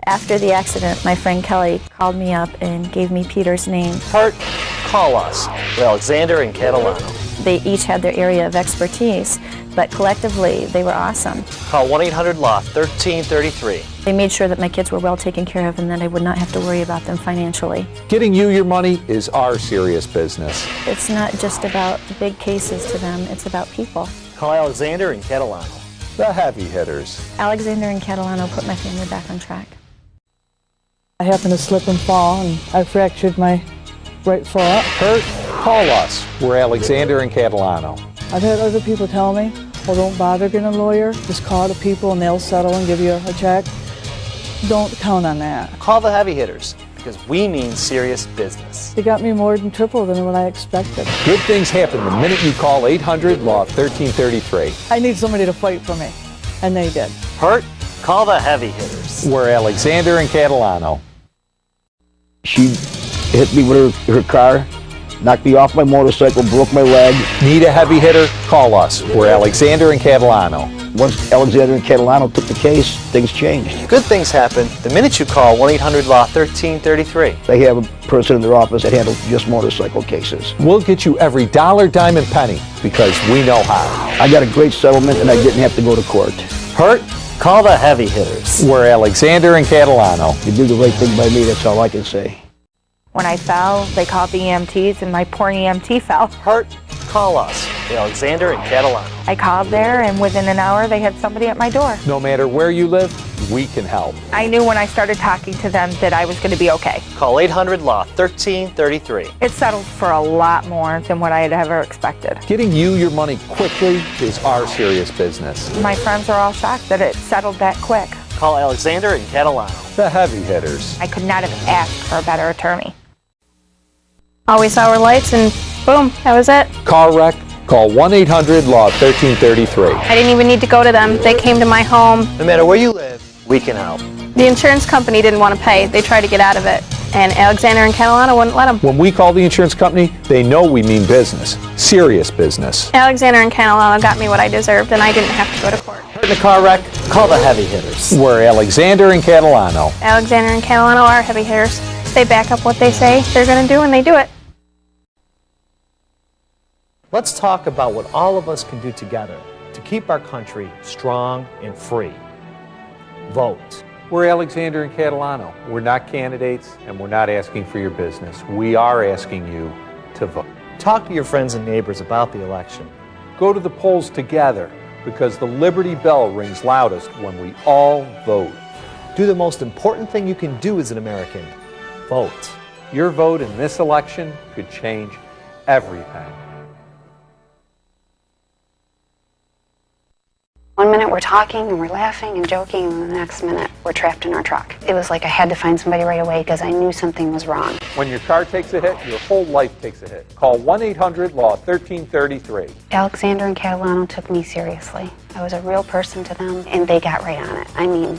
After the accident, my friend Kelly called me up and gave me Peter's name. Hurt? Call us. We're Alexander and Catalano. They each had their area of expertise, but collectively they were awesome. Call 1-800-LAW-1333. They made sure that my kids were well taken care of and that I would not have to worry about them financially. Getting you your money is our serious business. It's not just about big cases to them, it's about people. Call Alexander and Catalano. The heavy hitters. Alexander and Catalano put my family back on track. I happened to slip and fall, and I fractured my right foot. Hurt? Call us. We're Alexander and Catalano. I've had other people tell me, well, don't bother getting a lawyer. Just call the people and they'll settle and give you a check. Don't count on that. Call the heavy hitters, because we mean serious business. They got me more than triple than what I expected. Good things happen the minute you call 800-LAW-1333. I need somebody to fight for me, and they did. Hurt? Call the heavy hitters. We're Alexander and Catalano. She hit me with her car, knocked me off my motorcycle, broke my leg. Need a heavy hitter? Call us. We're Alexander and Catalano. Once Alexander and Catalano took the case, things changed. Good things happen the minute you call 1-800-LAW-1333. They have a person in their office that handles just motorcycle cases. We'll get you every dollar, dime, and penny because we know how. I got a great settlement and I didn't have to go to court. Hurt? Call the heavy hitters. We're Alexander and Catalano. You do the right thing by me, that's all I can say. When I fell, they called the EMTs and my poor EMT fell. Hurt? Call us. The Alexander and Catalano. I called there and within an hour they had somebody at my door. No matter where you live, we can help. I knew when I started talking to them that I was going to be okay. Call 800-LAW-1333. It settled for a lot more than what I had ever expected. Getting you your money quickly is our serious business. My friends are all shocked that it settled that quick. Call Alexander and Catalano. The heavy hitters. I could not have asked for a better attorney. All we saw were lights and boom, that was it. Car wreck? Call 1-800-LAW-1333. I didn't even need to go to them. They came to my home. No matter where you live, we can help. The insurance company didn't want to pay. They tried to get out of it. And Alexander and Catalano wouldn't let them. When we call the insurance company, they know we mean business. Serious business. Alexander and Catalano got me what I deserved and I didn't have to go to court. Hurt in a car wreck? Call the heavy hitters. We're Alexander and Catalano. Alexander and Catalano are heavy hitters. They back up what they say they're going to do and they do it. Let's talk about what all of us can do together to keep our country strong and free. Vote. We're Alexander and Catalano. We're not candidates and we're not asking for your business. We are asking you to vote. Talk to your friends and neighbors about the election. Go to the polls together because the Liberty Bell rings loudest when we all vote. Do the most important thing you can do as an American. Vote. Your vote in this election could change everything. 1 minute we're talking and we're laughing and joking, and the next minute we're trapped in our truck. It was like I had to find somebody right away because I knew something was wrong. When your car takes a hit, your whole life takes a hit. Call 1-800-LAW-1333. Alexander and Catalano took me seriously. I was a real person to them, and they got right on it. I mean,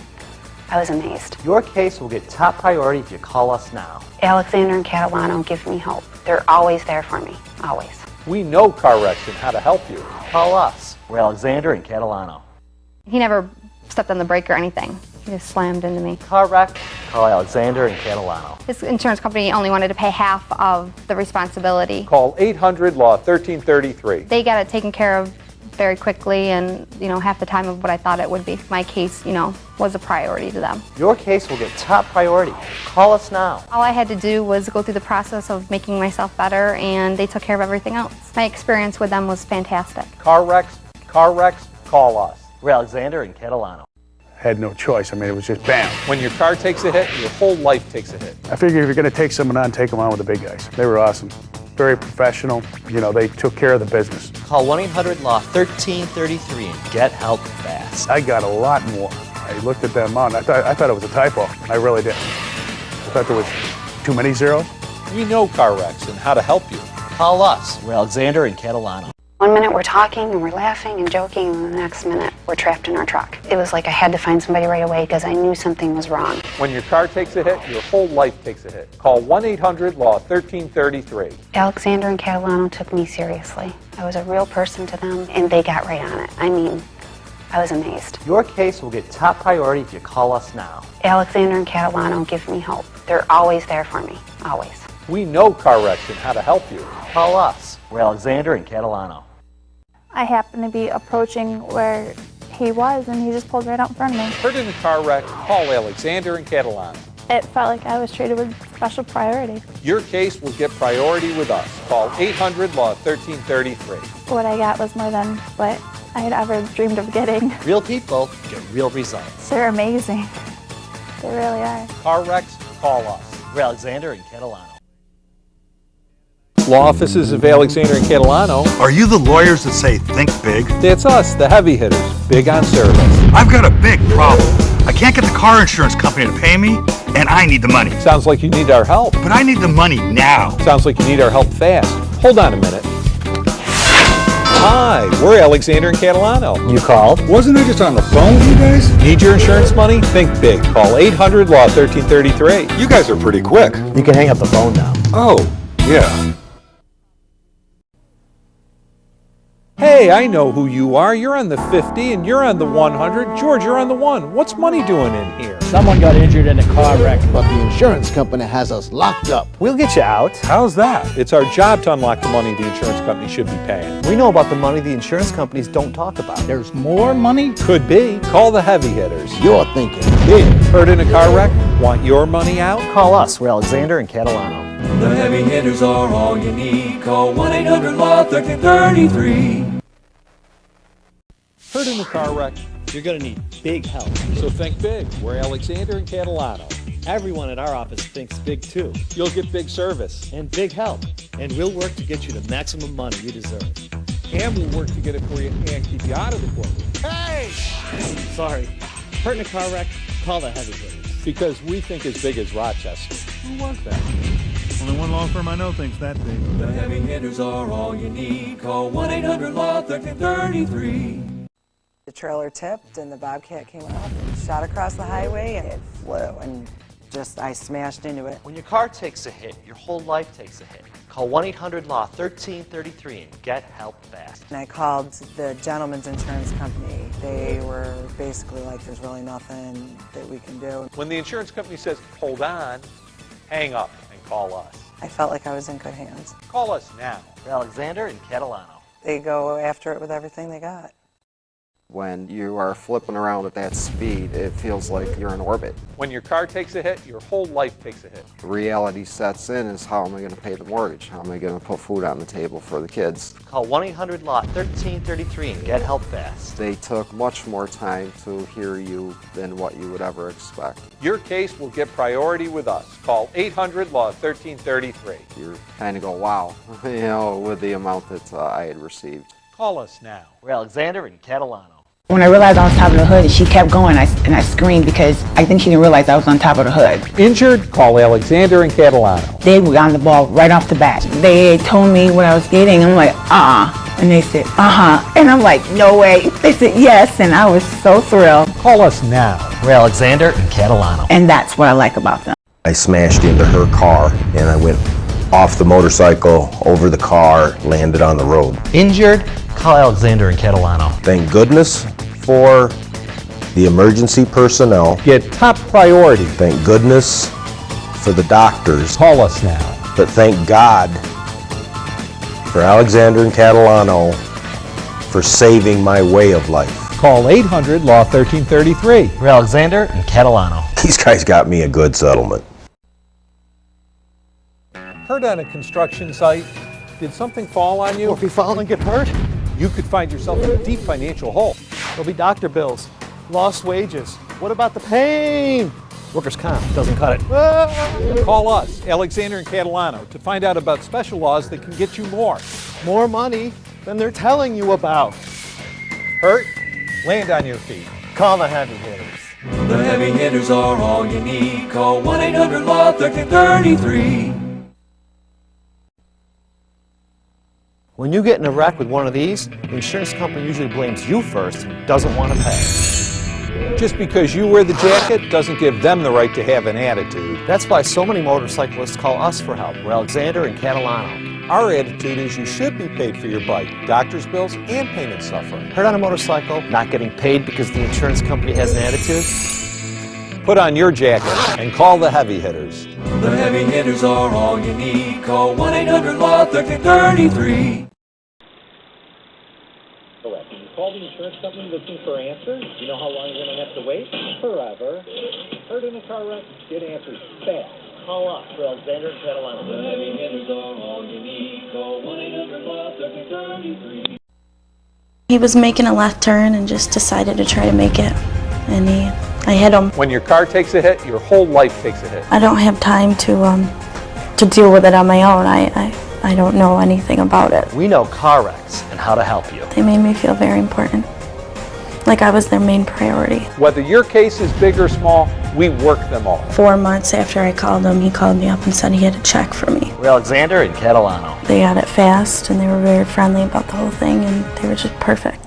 I was amazed. Your case will get top priority if you call us now. Alexander and Catalano give me hope. They're always there for me, always. We know car wrecks and how to help you. Call us. We're Alexander and Catalano. He never stepped on the brake or anything. He just slammed into me. Car wreck? Call Alexander and Catalano. His insurance company only wanted to pay half of the responsibility. Call 800-LAW-1333. They got it taken care of very quickly and, half the time of what I thought it would be. My case, was a priority to them. Your case will get top priority. Call us now. All I had to do was go through the process of making myself better, and they took care of everything else. My experience with them was fantastic. Car wrecks, call us. We're Alexander and Catalano. Had no choice. I mean, it was just bam. When your car takes a hit, your whole life takes a hit. I figure if you're going to take someone on, take them on with the big guys. They were awesome. Very professional. They took care of the business. Call 1-800-LAW-1333 and get help fast. I got a lot more. I looked at that amount. I thought it was a typo. I really did. I thought there was too many zeros. We know car wrecks and how to help you. Call us. We're Alexander and Catalano. 1 minute we're talking and we're laughing and joking, and the next minute we're trapped in our truck. It was like I had to find somebody right away because I knew something was wrong. When your car takes a hit, your whole life takes a hit. Call 1-800-LAW-1333. Alexander and Catalano took me seriously. I was a real person to them, and they got right on it. I mean, I was amazed. Your case will get top priority if you call us now. Alexander and Catalano give me hope. They're always there for me, always. We know car wrecks and how to help you. Call us. We're Alexander and Catalano. I happened to be approaching where he was, and he just pulled right out in front of me. Hurt in a car wreck, call Alexander and Catalano. It felt like I was treated with special priority. Your case will get priority with us. Call 800-LAW-1333. What I got was more than what I had ever dreamed of getting. Real people get real results. They're amazing. They really are. Car wrecks, call us. We're Alexander and Catalano. Law offices of Alexander and Catalano. Are you the lawyers that say think big? That's us, the heavy hitters, big on service. I've got a big problem. I can't get the car insurance company to pay me, and I need the money. Sounds like you need our help. But I need the money now. Sounds like you need our help fast. Hold on a minute. Hi, we're Alexander and Catalano. You called? Wasn't I just on the phone with you guys? Need your insurance money? Think big. Call 800-LAW-1333. You guys are pretty quick. You can hang up the phone now. Oh, yeah. Hey, I know who you are. You're on the 50 and you're on the 100. George, you're on the 1. What's money doing in here? Someone got injured in a car wreck, but the insurance company has us locked up. We'll get you out. How's that? It's our job to unlock the money the insurance company should be paying. We know about the money the insurance companies don't talk about. There's more money? Could be. Call the heavy hitters. You're thinking big. Hurt in a car wreck? Want your money out? Call us. We're Alexander and Catalano. The heavy hitters are all you need. Call 1-800-LAW-1333. Hurt in a car wreck? You're going to need big help. So think big. We're Alexander and Catalano. Everyone at our office thinks big too. You'll get big service. And big help. And we'll work to get you the maximum money you deserve. And we'll work to get it for you and keep you out of the courtroom. Hey! Sorry. Hurt in a car wreck? Call the heavy hitters. Because we think as big as Rochester. Who was that? Only one law firm I know thinks that big. The heavy hitters are all you need. Call 1-800-LAW-1333. The trailer tipped and the Bobcat came up and shot across the highway and it flew and I smashed into it. When your car takes a hit, your whole life takes a hit. Call 1-800-LAW-1333 and get help fast. And I called the gentleman's insurance company. They were basically like, there's really nothing that we can do. When the insurance company says, hold on, hang up and call us. I felt like I was in good hands. Call us now. We're Alexander and Catalano. They go after it with everything they got. When you are flipping around at that speed, it feels like you're in orbit. When your car takes a hit, your whole life takes a hit. Reality sets in is how am I going to pay the mortgage? How am I going to put food on the table for the kids? Call 1-800-LAW-1333 and get help fast. They took much more time to hear you than what you would ever expect. Your case will get priority with us. Call 800-LAW-1333. You kind of go, wow, with the amount that I had received. Call us now. We're Alexander and Catalano. When I realized I was on top of the hood, she kept going, and I screamed because I think she didn't realize I was on top of the hood. Injured? Call Alexander and Catalano. They were on the ball right off the bat. They told me what I was getting. I'm like, and they said, and I'm like, no way. They said yes, and I was so thrilled. Call us now. We're Alexander and Catalano. And that's what I like about them. I smashed into her car, and I went off the motorcycle, over the car, landed on the road. Injured? Call Alexander and Catalano. Thank goodness for the emergency personnel. Get top priority. Thank goodness for the doctors. Call us now. But thank God for Alexander and Catalano for saving my way of life. Call 800-LAW-1333. We're Alexander and Catalano. These guys got me a good settlement. Hurt on a construction site? Did something fall on you? Or if you fall and get hurt, you could find yourself in a deep financial hole. There'll be doctor bills, lost wages. What about the pain? Workers' comp doesn't cut it. Call us, Alexander and Catalano, to find out about special laws that can get you more. More money than they're telling you about. Hurt? Land on your feet. Call the heavy hitters. The heavy hitters are all you need. Call 1-800-LAW-1333. When you get in a wreck with one of these, the insurance company usually blames you first and doesn't want to pay. Just because you wear the jacket doesn't give them the right to have an attitude. That's why so many motorcyclists call us for help. We're Alexander and Catalano. Our attitude is you should be paid for your bike, doctor's bills, and pain and suffering. Hurt on a motorcycle, not getting paid because the insurance company has an attitude? Put on your jacket and call the heavy hitters. The heavy hitters are all you need. Call 1-800-LAW-1333. Correct. You call the insurance company looking for answers. You know how long you're going to have to wait? Forever. Hurt in a car wreck? Get answers fast. Call up for Alexander and Catalano. The heavy hitters are all you need. Call 1-800-LAW-1333. He was making a left turn and just decided to try to make it. And I hit him. When your car takes a hit, your whole life takes a hit. I don't have time to deal with it on my own. I don't know anything about it. We know car wrecks and how to help you. They made me feel very important. Like I was their main priority. Whether your case is big or small, we work them all. 4 months after I called him, he called me up and said he had a check for me. We're Alexander and Catalano. They got it fast and they were very friendly about the whole thing and they were just perfect.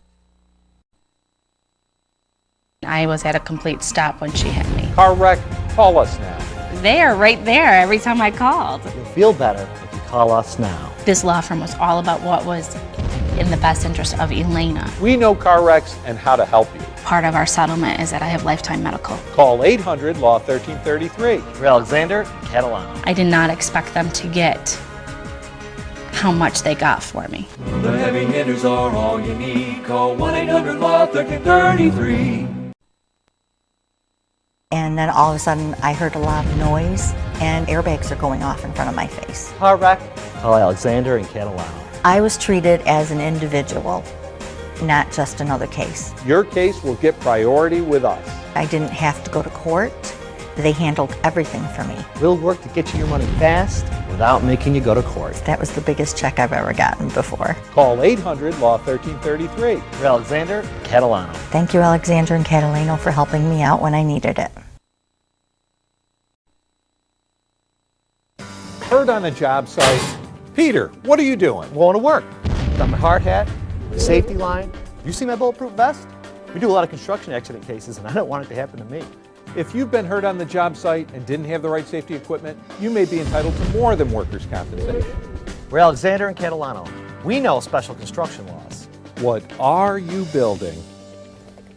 I was at a complete stop when she hit me. Car wreck, call us now. They are right there every time I called. You'll feel better if you call us now. This law firm was all about what was in the best interest of Elena. We know car wrecks and how to help you. Part of our settlement is that I have lifetime medical. Call 800-LAW-1333. We're Alexander and Catalano. I did not expect them to get how much they got for me. The heavy hitters are all you need. Call 1-800-LAW-1333. And then all of a sudden I heard a lot of noise and airbags are going off in front of my face. Car wreck, call Alexander and Catalano. I was treated as an individual, not just another case. Your case will get priority with us. I didn't have to go to court. They handled everything for me. We'll work to get you your money fast without making you go to court. That was the biggest check I've ever gotten before. Call 800-LAW-1333. We're Alexander and Catalano. Thank you, Alexander and Catalano, for helping me out when I needed it. Hurt on a job site. Peter, what are you doing? I'm going to work. Got my hard hat, my safety line. You see my bulletproof vest? We do a lot of construction accident cases, and I don't want it to happen to me. If you've been hurt on the job site and didn't have the right safety equipment, you may be entitled to more than workers' compensation. We're Alexander and Catalano. We know special construction laws. What are you building?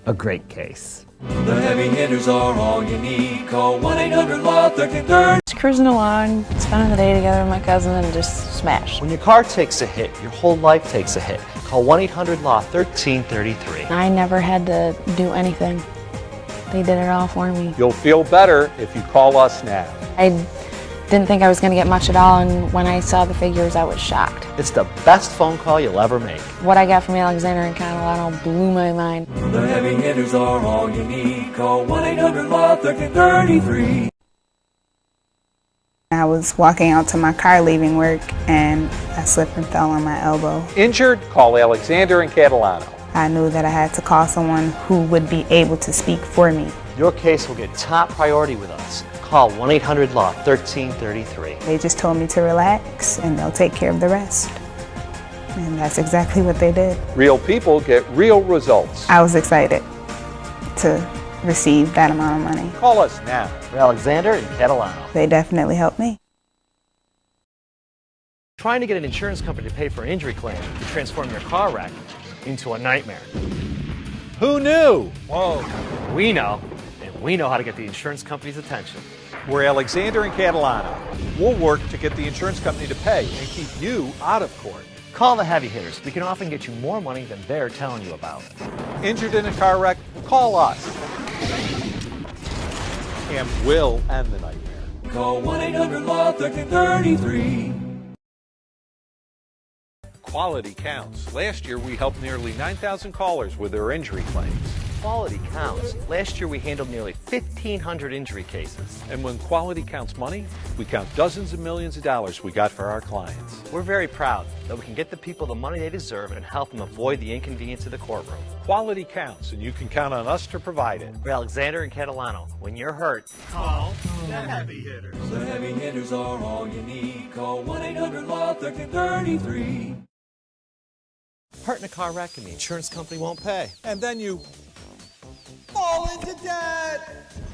A great case. The heavy hitters are all you need. Call 1-800-LAW-1333. Just cruising along, spending the day together with my cousin and just smashed. When your car takes a hit, your whole life takes a hit. Call 1-800-LAW-1333. I never had to do anything. They did it all for me. You'll feel better if you call us now. I didn't think I was going to get much at all, and when I saw the figures, I was shocked. It's the best phone call you'll ever make. What I got from Alexander and Catalano blew my mind. The heavy hitters are all you need. Call 1-800-LAW-1333. I was walking out to my car leaving work and I slipped and fell on my elbow. Injured? Call Alexander and Catalano. I knew that I had to call someone who would be able to speak for me. Your case will get top priority with us. Call 1-800-LAW-1333. They just told me to relax and they'll take care of the rest. And that's exactly what they did. Real people get real results. I was excited to receive that amount of money. Call us now. We're Alexander and Catalano. They definitely helped me. Trying to get an insurance company to pay for an injury claim to transform your car wreck into a nightmare. Who knew? Whoa. We know, and we know how to get the insurance company's attention. We're Alexander and Catalano. We'll work to get the insurance company to pay and keep you out of court. Call the heavy hitters. We can often get you more money than they're telling you about. Injured in a car wreck? Call us. And we'll end the nightmare. Call 1-800-LAW-1333. Quality counts. Last year we helped nearly 9,000 callers with their injury claims. Quality counts. Last year we handled nearly 1,500 injury cases. And when quality counts money, we count dozens of millions of dollars we got for our clients. We're very proud that we can get the people the money they deserve and help them avoid the inconvenience of the courtroom. Quality counts, and you can count on us to provide it. We're Alexander and Catalano. When you're hurt, call the heavy hitters. The heavy hitters are all you need. Call 1-800-LAW-1333. hurt in a car wreck and the insurance company won't pay. And then you fall into debt.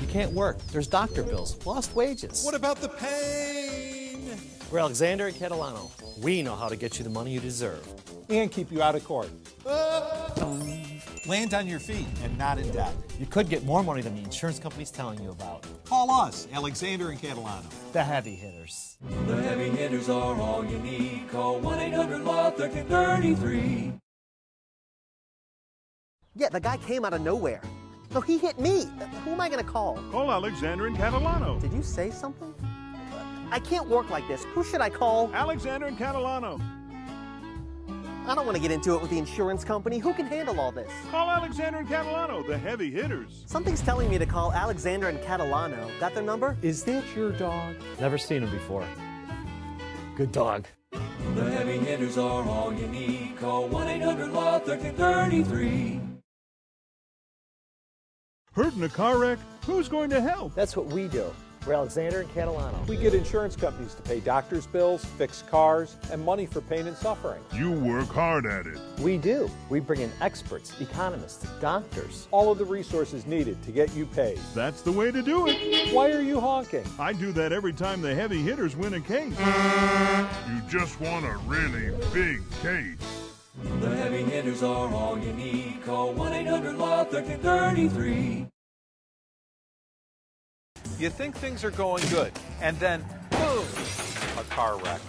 You can't work. There's doctor bills, lost wages. What about the pain? We're Alexander and Catalano. We know how to get you the money you deserve. And keep you out of court. land on your feet and not in debt. You could get more money than the insurance company's telling you about. Call us, Alexander and Catalano. The heavy hitters. The heavy hitters are all you need. Call 1-800-LAW-1333. Yeah, the guy came out of nowhere. No, he hit me. Who am I going to call? Call Alexander and Catalano. Did you say something? I can't work like this. Who should I call? Alexander and Catalano. I don't want to get into it with the insurance company. Who can handle all this? Call Alexander and Catalano, the heavy hitters. Something's telling me to call Alexander and Catalano. Got their number? Is that your dog? Never seen him before. Good dog. The heavy hitters are all you need. Call 1-800-LAW-1333. Hurt in a car wreck? Who's going to help? That's what we do. We're Alexander and Catalano. We get insurance companies to pay doctors' bills, fix cars, and money for pain and suffering. You work hard at it. We do. We bring in experts, economists, doctors. All of the resources needed to get you paid. That's the way to do it. Why are you honking? I do that every time the heavy hitters win a case. You just want a really big case. The heavy hitters are all you need. Call 1-800-LAW-1333. You think things are going good, and then, boom, a car wreck.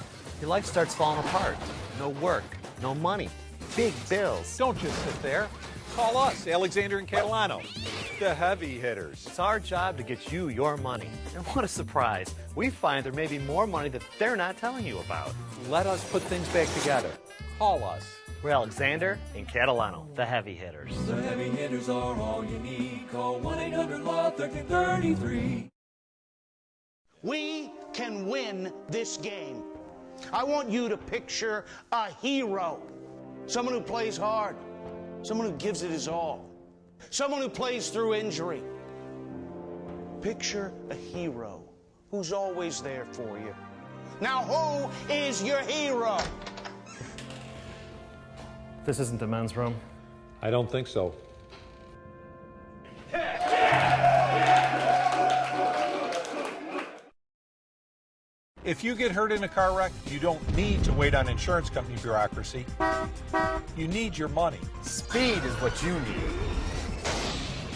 Your life starts falling apart. No work, no money, big bills. Don't just sit there. Call us, Alexander and Catalano, the heavy hitters. It's our job to get you your money. And what a surprise. We find there may be more money that they're not telling you about. Let us put things back together. Call us. We're Alexander and Catalano, the heavy hitters. The heavy hitters are all you need. Call 1-800-LAW-1333. We can win this game. I want you to picture a hero. Someone who plays hard. Someone who gives it his all. Someone who plays through injury. Picture a hero who's always there for you. Now, who is your hero? This isn't the men's room. I don't think so. If you get hurt in a car wreck, you don't need to wait on insurance company bureaucracy. You need your money. Speed is what you need.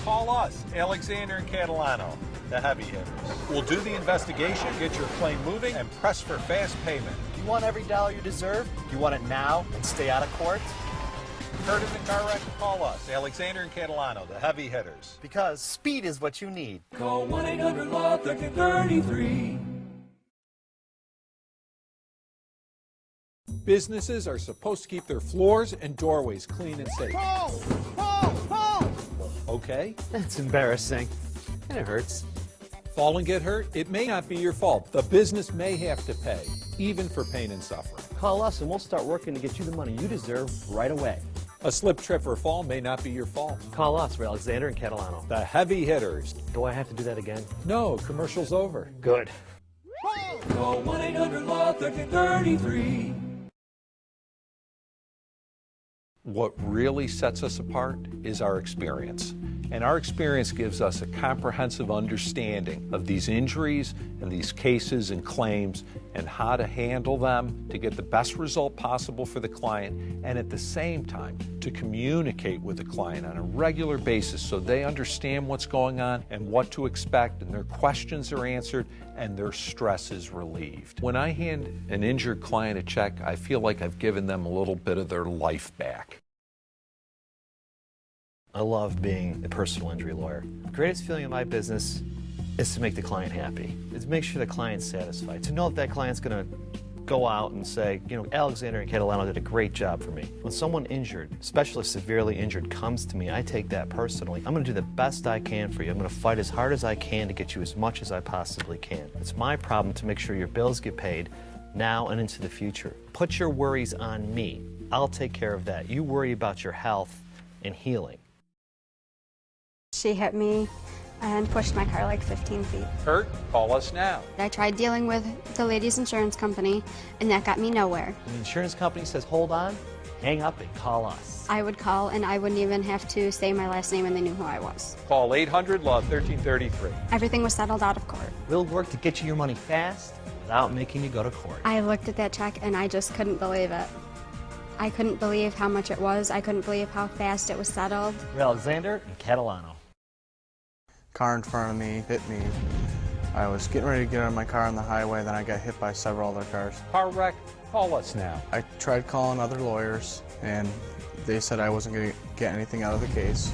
Call us, Alexander and Catalano, the heavy hitters. We'll do the investigation, get your claim moving, and press for fast payment. You want every dollar you deserve? You want it now and stay out of court? Hurt in the car wreck? Call us, Alexander and Catalano, the heavy hitters. Because speed is what you need. Call 1-800-LAW-1333. Businesses are supposed to keep their floors and doorways clean and safe. Okay? That's embarrassing. And it hurts. Fall and get hurt? It may not be your fault. The business may have to pay, even for pain and suffering. Call us and we'll start working to get you the money you deserve right away. A slip, trip, or fall may not be your fault. Call us. We're Alexander and Catalano. The heavy hitters. Do I have to do that again? No, commercial's over. Good. Call 1-800-LAW-1333. What really sets us apart is our experience. And our experience gives us a comprehensive understanding of these injuries and these cases and claims and how to handle them to get the best result possible for the client, and at the same time to communicate with the client on a regular basis so they understand what's going on and what to expect, and their questions are answered and their stress is relieved. When I hand an injured client a check, I feel like I've given them a little bit of their life back. I love being a personal injury lawyer. The greatest feeling in my business is to make the client happy. It's to make sure the client's satisfied. To know that client's going to go out and say, you know, Alexander and Catalano did a great job for me. When someone injured, especially severely injured, comes to me, I take that personally. I'm going to do the best I can for you. I'm going to fight as hard as I can to get you as much as I possibly can. It's my problem to make sure your bills get paid now and into the future. Put your worries on me. I'll take care of that. You worry about your health and healing. She hit me and pushed my car like 15 feet. Hurt? Call us now. I tried dealing with the lady's insurance company, and that got me nowhere. When the insurance company says, hold on, hang up and call us. I would call, and I wouldn't even have to say my last name, and they knew who I was. Call 800-LAW-1333. Everything was settled out of court. We'll work to get you your money fast without making you go to court. I looked at that check, and I just couldn't believe it. I couldn't believe how much it was. I couldn't believe how fast it was settled. Alexander and Catalano. Car in front of me hit me. I was getting ready to get out of my car on the highway, then I got hit by several other cars. Car wreck? Call us now. I tried calling other lawyers, and they said I wasn't going to get anything out of the case.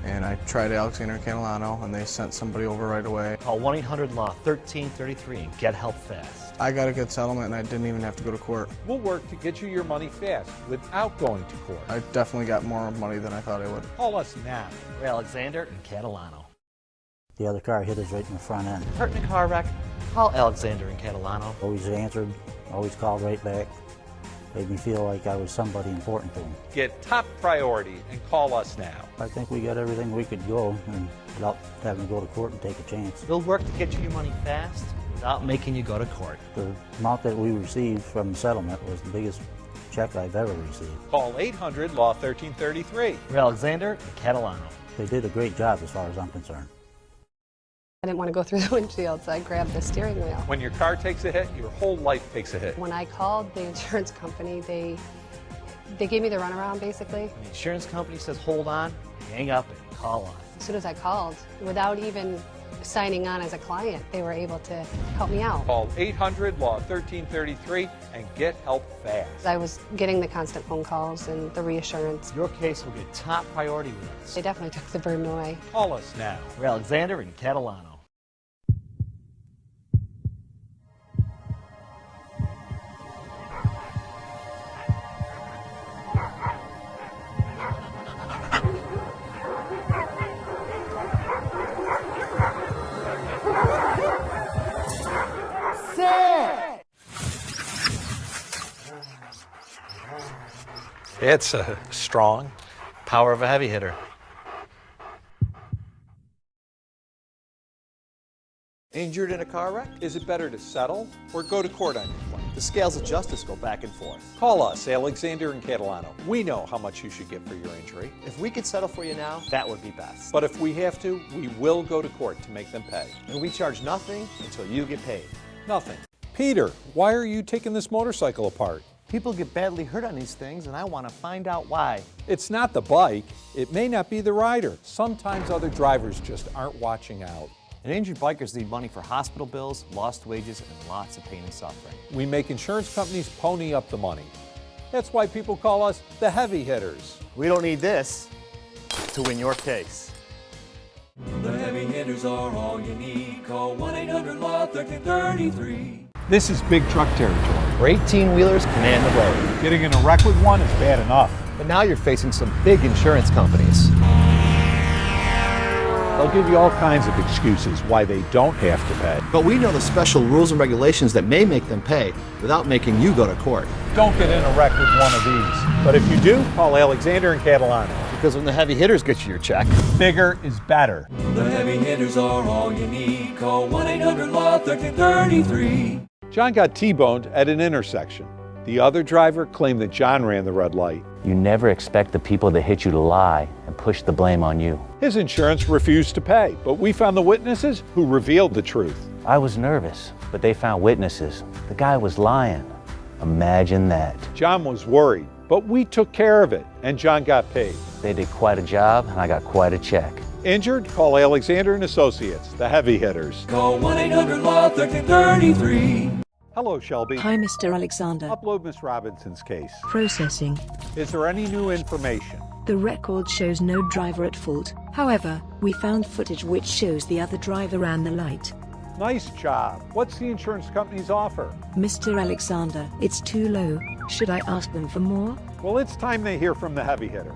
And I tried Alexander and Catalano, and they sent somebody over right away. Call 1-800-LAW-1333 and get help fast. I got a good settlement, and I didn't even have to go to court. We'll work to get you your money fast without going to court. I definitely got more money than I thought I would. Call us now. Alexander and Catalano. The other car hit us right in the front end. Hurt in a car wreck? Call Alexander and Catalano. Always answered, always called right back. Made me feel like I was somebody important to him. Get top priority and call us now. I think we got everything we could go and without having to go to court and take a chance. We'll work to get you your money fast without making you go to court. The amount that we received from the settlement was the biggest check I've ever received. Call 800-LAW-1333. Alexander and Catalano. They did a great job as far as I'm concerned. I didn't want to go through the windshield, so I grabbed the steering wheel. When your car takes a hit, your whole life takes a hit. When I called the insurance company, they gave me the runaround, basically. When the insurance company says hold on, hang up and call on. As soon as I called, without even signing on as a client, they were able to help me out. Call 800-LAW-1333 and get help fast. I was getting the constant phone calls and the reassurance. Your case will get top priority with us. They definitely took the burden away. Call us now. Alexander and Catalano. It's strong. Power of a heavy hitter. Injured in a car wreck? Is it better to settle or go to court on your claim? The scales of justice go back and forth. Call us, Alexander and Catalano. We know how much you should get for your injury. If we could settle for you now, that would be best. But if we have to, we will go to court to make them pay. And we charge nothing until you get paid. Nothing. Peter, why are you taking this motorcycle apart? People get badly hurt on these things, and I want to find out why. It's not the bike. It may not be the rider. Sometimes other drivers just aren't watching out. And injured bikers need money for hospital bills, lost wages, and lots of pain and suffering. We make insurance companies pony up the money. That's why people call us the heavy hitters. We don't need this to win your case. The heavy hitters are all you need. Call 1-800-LAW-1333. This is big truck territory. Where 18-wheelers command the road. Getting in a wreck with one is bad enough. But now you're facing some big insurance companies. They'll give you all kinds of excuses why they don't have to pay. But we know the special rules and regulations that may make them pay without making you go to court. Don't get in a wreck with one of these. But if you do, call Alexander and Catalano. Because when the heavy hitters get you your check, bigger is better. The heavy hitters are all you need. Call 1-800-LAW-1333. John got T-boned at an intersection. The other driver claimed that John ran the red light. You never expect the people that hit you to lie and push the blame on you. His insurance refused to pay, but we found the witnesses who revealed the truth. I was nervous, but they found witnesses. The guy was lying. Imagine that. John was worried, but we took care of it, and John got paid. They did quite a job, and I got quite a check. Injured? Call Alexander and Associates, the heavy hitters. Call 1-800-LAW-1333. Hello, Shelby. Hi, Mr. Alexander. Upload Miss Robinson's case. Processing. Is there any new information? The record shows no driver at fault. However, we found footage which shows the other driver ran the light. Nice job. What's the insurance company's offer? Mr. Alexander, it's too low. Should I ask them for more? Well, it's time they hear from the heavy hitter.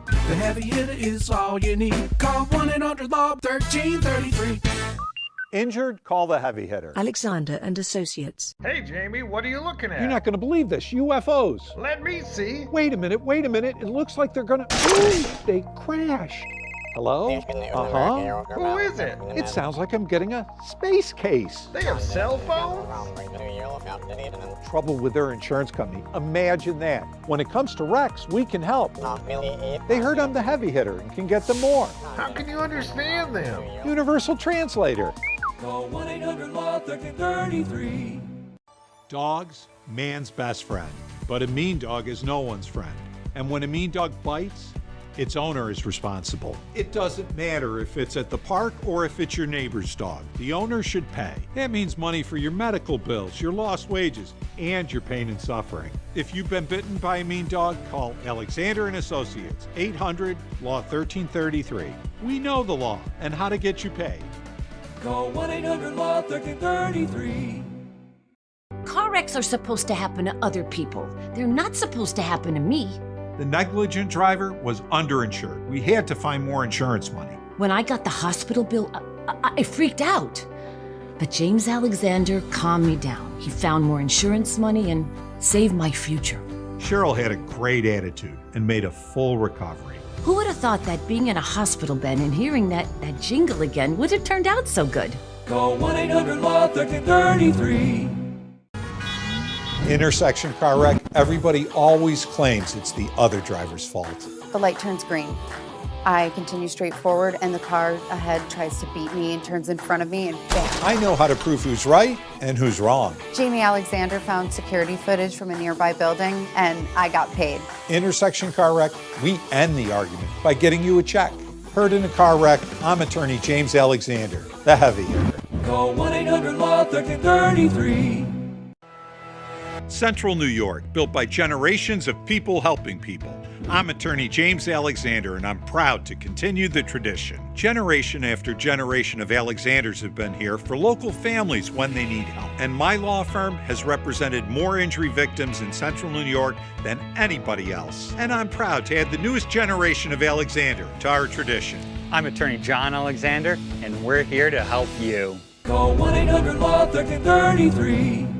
The heavy hitter is all you need. Call 1-800-LAW-1333. Injured? Call the heavy hitter. Alexander and Associates. Hey, Jamie, what are you looking at? You're not going to believe this. UFOs. Let me see. Wait a minute. It looks like they're going to... Ooh, they crashed. Hello? Uh-huh. Who is it? It sounds like I'm getting a space case. They have cell phones? Trouble with their insurance company. Imagine that. When it comes to wrecks, we can help. They heard I'm the heavy hitter and can get them more. How can you understand them? Universal translator. Call 1-800-LAW-1333. Dogs, man's best friend. But a mean dog is no one's friend. And when a mean dog bites, its owner is responsible. It doesn't matter if it's at the park or if it's your neighbor's dog. The owner should pay. That means money for your medical bills, your lost wages, and your pain and suffering. If you've been bitten by a mean dog, call Alexander and Associates, 800-LAW-1333. We know the law and how to get you paid. Call 1-800-LAW-1333. Car wrecks are supposed to happen to other people. They're not supposed to happen to me. The negligent driver was underinsured. We had to find more insurance money. When I got the hospital bill, I freaked out. But James Alexander calmed me down. He found more insurance money and saved my future. Cheryl had a great attitude and made a full recovery. Who would have thought that being in a hospital bed and hearing that jingle again would have turned out so good? Call 1-800-LAW-1333. Intersection car wreck, everybody always claims it's the other driver's fault. The light turns green. I continue straight forward and the car ahead tries to beat me and turns in front of me and bam. I know how to prove who's right and who's wrong. Jamie Alexander found security footage from a nearby building and I got paid. Intersection car wreck, we end the argument by getting you a check. Heard in a car wreck, I'm attorney James Alexander, the heavy hitter. Call 1-800-LAW-1333. Central New York, built by generations of people helping people. I'm attorney James Alexander, and I'm proud to continue the tradition. Generation after generation of Alexanders have been here for local families when they need help. And my law firm has represented more injury victims in Central New York than anybody else. And I'm proud to add the newest generation of Alexander to our tradition. I'm attorney John Alexander, and we're here to help you. Call 1-800-LAW-1333.